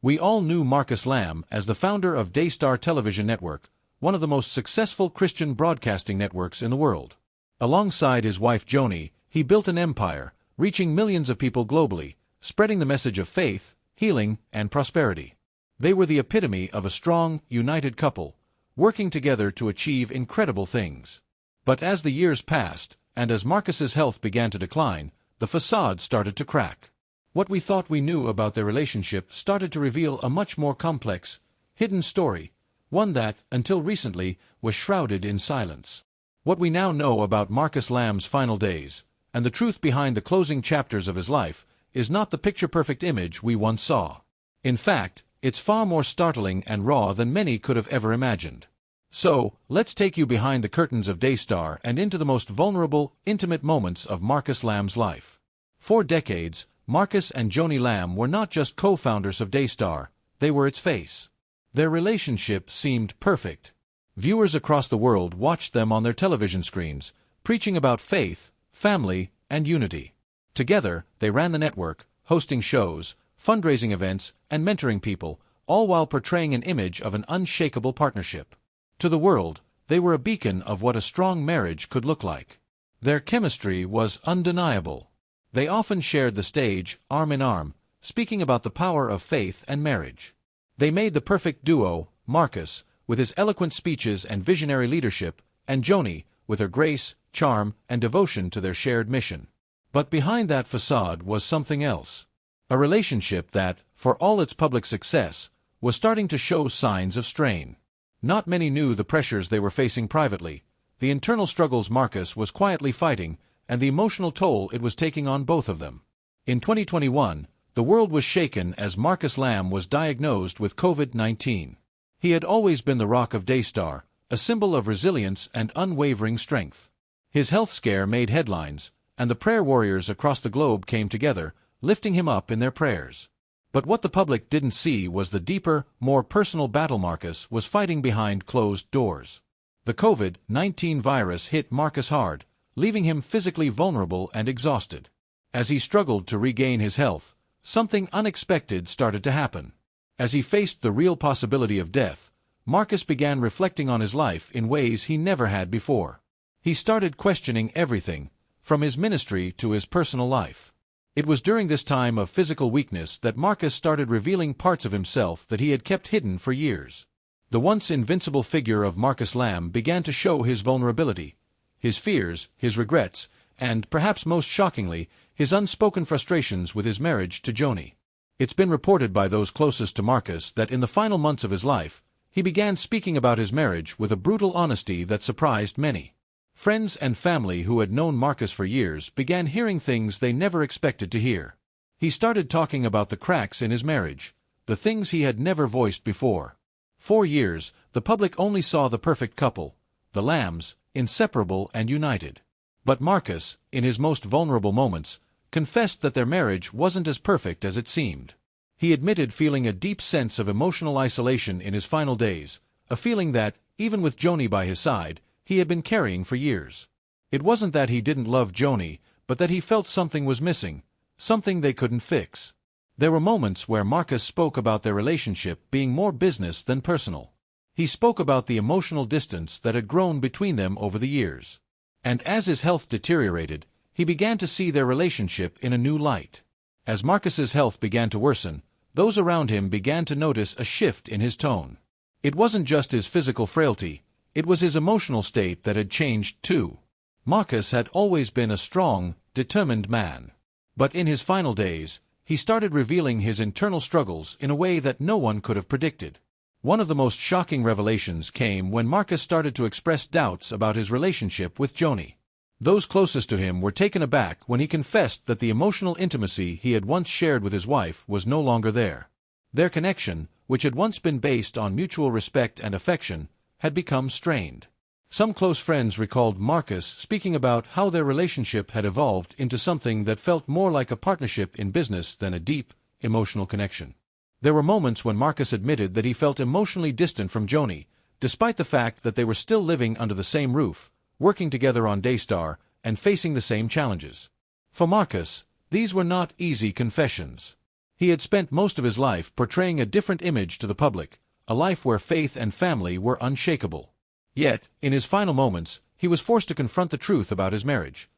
We all knew Marcus Lamb as the founder of Daystar television network, one of the most successful Christian broadcasting networks in the world. Alongside his wife Joni, he built an empire, reaching millions of people globally, spreading the message of faith, healing, and prosperity. They were the epitome of a strong, united couple, working together to achieve incredible things. But as the years passed, and as Marcus's health began to decline, the facade started to crack. What we thought we knew about their relationship started to reveal a much more complex, hidden story, one that, until recently, was shrouded in silence. What we now know about Marcus Lamb's final days, and the truth behind the closing chapters of his life, is not the picture-perfect image we once saw. In fact, it's far more startling and raw than many could have ever imagined. So, let's take you behind the curtains of Daystar and into the most vulnerable, intimate moments of Marcus Lamb's life. For decades, Marcus and Joni Lamb were not just co-founders of Daystar, they were its face. Their relationship seemed perfect. Viewers across the world watched them on their television screens, preaching about faith, family, and unity. Together, they ran the network, hosting shows, fundraising events, and mentoring people, all while portraying an image of an unshakable partnership. To the world, they were a beacon of what a strong marriage could look like. Their chemistry was undeniable. They often shared the stage, arm in arm, speaking about the power of faith and marriage. They made the perfect duo, Marcus, with his eloquent speeches and visionary leadership, and Joni, with her grace, charm, and devotion to their shared mission. But behind that facade was something else. A relationship that, for all its public success, was starting to show signs of strain. Not many knew the pressures they were facing privately, the internal struggles Marcus was quietly fighting, and the emotional toll it was taking on both of them. In 2021, the world was shaken as Marcus Lamb was diagnosed with COVID-19. He had always been the rock of Daystar, a symbol of resilience and unwavering strength. His health scare made headlines, and the prayer warriors across the globe came together, lifting him up in their prayers. But what the public didn't see was the deeper, more personal battle Marcus was fighting behind closed doors. The COVID-19 virus hit Marcus hard, leaving him physically vulnerable and exhausted. As he struggled to regain his health, something unexpected started to happen. As he faced the real possibility of death, Marcus began reflecting on his life in ways he never had before. He started questioning everything, from his ministry to his personal life. It was during this time of physical weakness that Marcus started revealing parts of himself that he had kept hidden for years. The once invincible figure of Marcus Lamb began to show his vulnerability, his fears, his regrets, and, perhaps most shockingly, his unspoken frustrations with his marriage to Joni. It's been reported by those closest to Marcus that in the final months of his life, he began speaking about his marriage with a brutal honesty that surprised many. Friends and family who had known Marcus for years began hearing things they never expected to hear. He started talking about the cracks in his marriage, the things he had never voiced before. For years, the public only saw the perfect couple, the Lambs, inseparable and united. But Marcus, in his most vulnerable moments, confessed that their marriage wasn't as perfect as it seemed. He admitted feeling a deep sense of emotional isolation in his final days, a feeling that, even with Joni by his side, he had been carrying for years. It wasn't that he didn't love Joni, but that he felt something was missing, something they couldn't fix. There were moments where Marcus spoke about their relationship being more business than personal. He spoke about the emotional distance that had grown between them over the years. And as his health deteriorated, he began to see their relationship in a new light. As Marcus's health began to worsen, those around him began to notice a shift in his tone. It wasn't just his physical frailty, it was his emotional state that had changed too. Marcus had always been a strong, determined man. But in his final days, he started revealing his internal struggles in a way that no one could have predicted. One of the most shocking revelations came when Marcus started to express doubts about his relationship with Joni. Those closest to him were taken aback when he confessed that the emotional intimacy he had once shared with his wife was no longer there. Their connection, which had once been based on mutual respect and affection, had become strained. Some close friends recalled Marcus speaking about how their relationship had evolved into something that felt more like a partnership in business than a deep, emotional connection. There were moments when Marcus admitted that he felt emotionally distant from Joni, despite the fact that they were still living under the same roof, working together on Daystar, and facing the same challenges. For Marcus, these were not easy confessions. He had spent most of his life portraying a different image to the public, a life where faith and family were unshakable. Yet, in his final moments, he was forced to confront the truth about his marriage,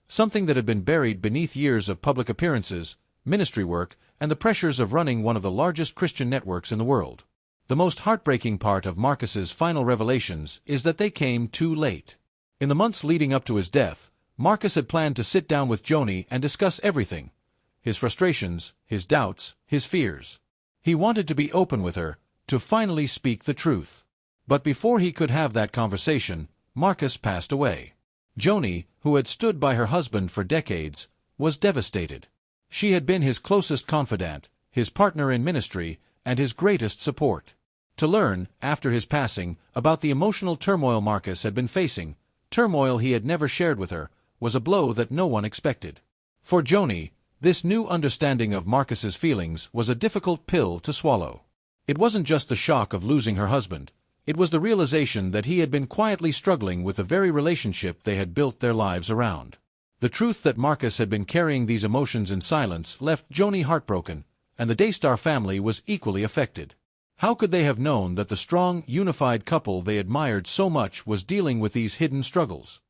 something that had been buried beneath years of public appearances, ministry work, and the pressures of running one of the largest Christian networks in the world. The most heartbreaking part of Marcus's final revelations is that they came too late. In the months leading up to his death, Marcus had planned to sit down with Joni and discuss everything: his frustrations, his doubts, his fears. He wanted to be open with her, to finally speak the truth. But before he could have that conversation, Marcus passed away. Joni, who had stood by her husband for decades, was devastated. She had been his closest confidant, his partner in ministry, and his greatest support. To learn, after his passing, about the emotional turmoil Marcus had been facing, turmoil he had never shared with her, was a blow that no one expected. For Joni, this new understanding of Marcus's feelings was a difficult pill to swallow. It wasn't just the shock of losing her husband. It was the realization that he had been quietly struggling with the very relationship they had built their lives around. The truth that Marcus had been carrying these emotions in silence left Joni heartbroken, and the Daystar family was equally affected. How could they have known that the strong, unified couple they admired so much was dealing with these hidden struggles?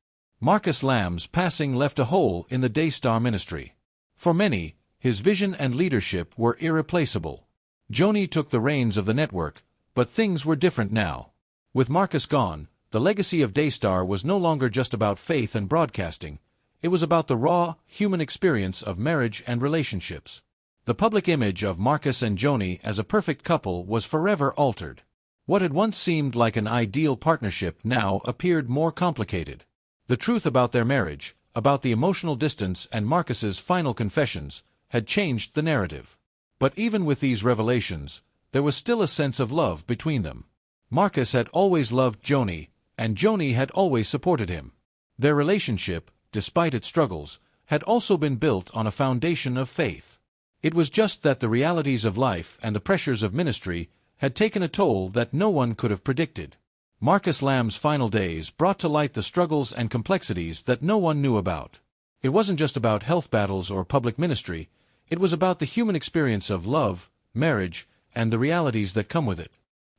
Marcus Lamb's passing left a hole in the Daystar ministry. For many, his vision and leadership were irreplaceable. Joni took the reins of the network, but things were different now. With Marcus gone, the legacy of Daystar was no longer just about faith and broadcasting. It was about the raw, human experience of marriage and relationships. The public image of Marcus and Joni as a perfect couple was forever altered. What had once seemed like an ideal partnership now appeared more complicated. The truth about their marriage, about the emotional distance and Marcus's final confessions, had changed the narrative. But even with these revelations, there was still a sense of love between them. Marcus had always loved Joni, and Joni had always supported him. Their relationship, despite its struggles, had also been built on a foundation of faith. It was just that the realities of life and the pressures of ministry had taken a toll that no one could have predicted. Marcus Lamb's final days brought to light the struggles and complexities that no one knew about. It wasn't just about health battles or public ministry. It was about the human experience of love, marriage, and the realities that come with it.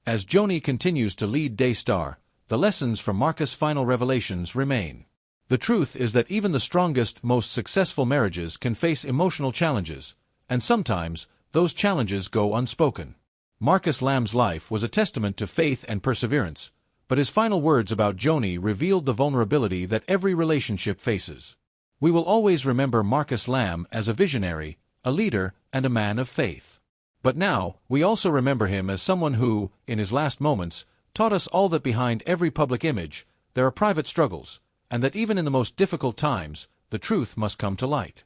As Joni continues to lead Daystar, the lessons from Marcus' final revelations remain. The truth is that even the strongest, most successful marriages can face emotional challenges, and sometimes those challenges go unspoken. Marcus Lamb's life was a testament to faith and perseverance, but his final words about Joni revealed the vulnerability that every relationship faces. We will always remember Marcus Lamb as a visionary, a leader, and a man of faith. But now, we also remember him as someone who, in his last moments, taught us all that behind every public image, there are private struggles, and that even in the most difficult times, the truth must come to light.